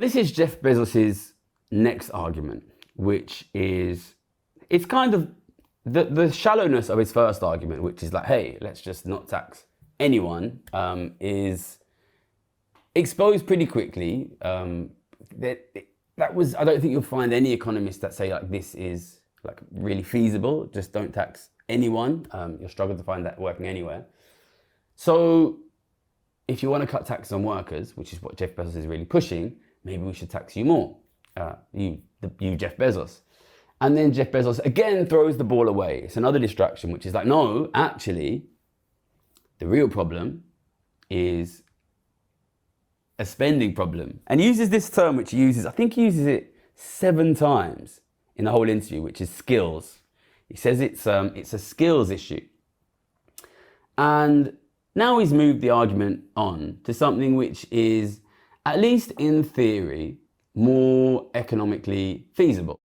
This is Jeff Bezos's next argument, which is, it's kind of the shallowness of his first argument, which is like, hey, let's just not tax anyone, is exposed pretty quickly. That was, I don't think you'll find any economists that say like this is like really feasible, just don't tax anyone. You'll struggle to find that working anywhere. So if you want to cut taxes on workers, which is what Jeff Bezos is really pushing, maybe we should tax you more, you Jeff Bezos. And then Jeff Bezos again throws the ball away. It's another distraction, which is like, no, actually, the real problem is a spending problem. And he uses this term, which he uses, I think he uses it 7 times in the whole interview, which is skills. He says it's a skills issue. And now he's moved the argument on to something which is, at least in theory, more economically feasible.